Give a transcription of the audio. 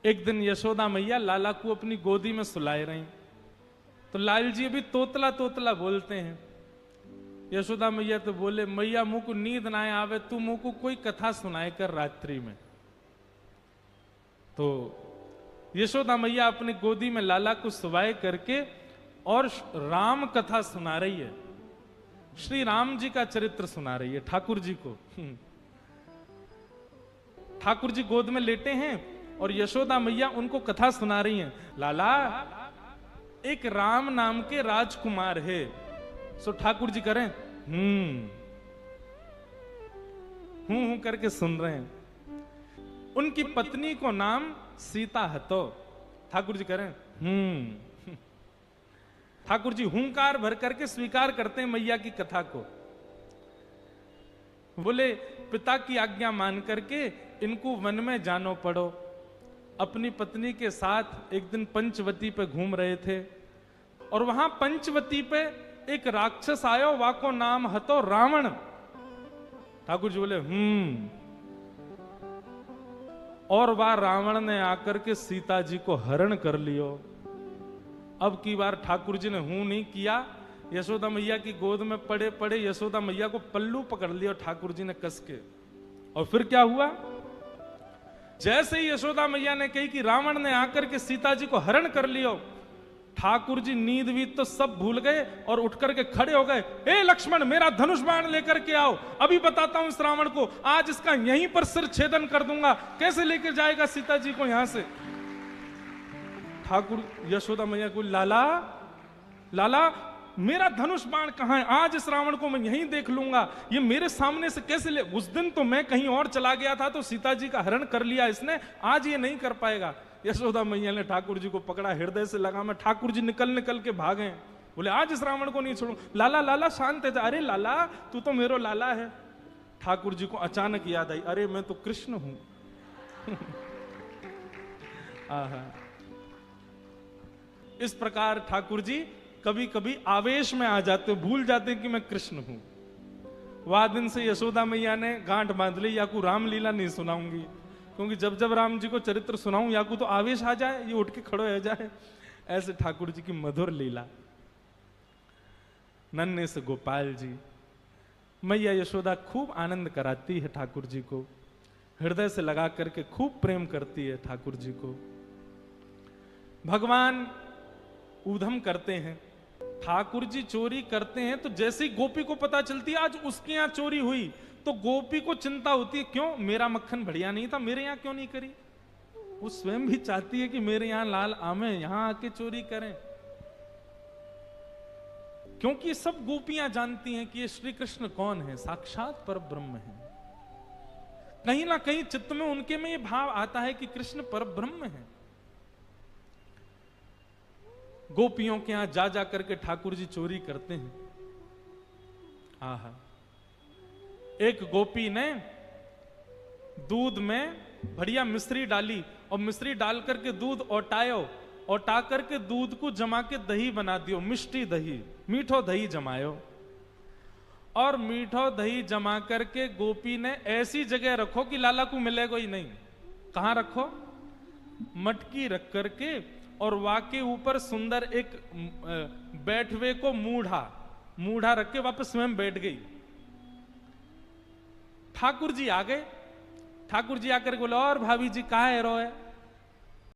एक दिन यशोदा मैया लाला को अपनी गोदी में सुलाए रही, तो लाल जी अभी तोतला तोतला बोलते हैं। यशोदा मैया तो बोले, मैया मुंह को नींद ना आवे, तू मुंह को कोई कथा सुनाए कर रात्रि में। तो यशोदा मैया अपनी गोदी में लाला को सुवाए करके और राम कथा सुना रही है, श्री राम जी का चरित्र सुना रही है ठाकुर जी को। ठाकुर जी गोद में लेटे हैं और यशोदा मैया उनको कथा सुना रही हैं। लाला, एक राम नाम के राजकुमार है। सो ठाकुर जी करें हूं करके सुन रहे हैं। उनकी पत्नी को नाम सीता है। तो ठाकुर जी करें ठाकुर जी हुंकार भर करके स्वीकार करते हैं मैया की कथा को। बोले, पिता की आज्ञा मान करके इनको वन में जानो पड़ो। अपनी पत्नी के साथ एक दिन पंचवती पे घूम रहे थे और वहां पंचवती पे एक राक्षस आयो, वाको नाम हतो रावण। ठाकुर जी बोले और वह रावण ने आकर के सीता जी को हरण कर लियो। अब की बार ठाकुर जी ने नहीं किया, यशोदा मैया की गोद में पड़े पड़े यशोदा मैया को पल्लू पकड़ लिया ठाकुर जी ने कस के। और फिर क्या हुआ, जैसे ही यशोदा मैया ने कही कि रावण ने आकर के सीता जी को हरण कर लियो, ठाकुर जी नींद वीत तो सब भूल गए और उठ करके खड़े हो गए। ए लक्ष्मण, मेरा धनुष बाण लेकर के आओ, अभी बताता हूं इस रावण को, आज इसका यहीं पर सिर छेदन कर दूंगा। कैसे लेकर जाएगा सीता जी को यहां से? ठाकुर यशोदा मैया को, लाला लाला, मेरा धनुष बाण कहां है? आज इस रावण को मैं यहीं देख लूंगा, ये मेरे सामने से कैसे ले? उस दिन तो मैं कहीं और चला गया था तो सीता जी का हरण कर लिया इसने, आज ये नहीं कर पाएगा। यशोदा मैया ने ठाकुर जी को पकड़ा, हृदय से लगा में। ठाकुर जी निकल निकल के भागे, बोले आज इस रावण को नहीं छोड़ू। लाला लाला शांत है। अरे लाला, तू तो मेरो लाला है। ठाकुर जी को अचानक याद आई, अरे मैं तो कृष्ण हूं। इस प्रकार ठाकुर जी कभी कभी आवेश में आ जाते, भूल जाते कि मैं कृष्ण हूं। वह दिन से यशोदा मैया ने गांठ बांध ली, याकू रामलीला नहीं सुनाऊंगी, क्योंकि जब जब राम जी को चरित्र सुनाऊं याकू तो आवेश आ जाए, ये उठ के खड़े हो जाए। ऐसे ठाकुर जी की मधुर लीला। नन्हे से गोपाल जी, मैया यशोदा खूब आनंद कराती है ठाकुर जी को, हृदय से लगा करके खूब प्रेम करती है ठाकुर जी को। भगवान ऊधम करते हैं, ठाकुर जी चोरी करते हैं, तो जैसे ही गोपी को पता चलती है आज उसके यहां चोरी हुई, तो गोपी को चिंता होती है, क्यों मेरा मक्खन बढ़िया नहीं था, मेरे यहां क्यों नहीं करी? वो स्वयं भी चाहती है कि मेरे यहां लाल आमे, यहां आके चोरी करें। क्योंकि सब गोपियां जानती हैं कि ये श्री कृष्ण कौन है, साक्षात पर ब्रह्म है। कहीं ना कहीं चित्त में उनके में ये भाव आता है कि कृष्ण पर ब्रह्म है। गोपियों के यहां जा जा करके ठाकुर जी चोरी करते हैं। आहा, एक गोपी ने दूध में बढ़िया मिश्री डाली और मिश्री डाल करके दूध ओटायो, ओटा करके दूध को जमा के दही बना दियो, मिष्टी दही, मीठो दही जमायो। और मीठो दही जमा करके गोपी ने ऐसी जगह रखो कि लाला को मिलेगा ही नहीं। कहां रखो? मटकी रख करके, और वाके ऊपर सुंदर एक बैठवे को मूढ़ा रख के वापस स्वयं बैठ गई। ठाकुर जी आ गए। ठाकुर जी आकर बोले, और भाभी जी कहाँ है रोए?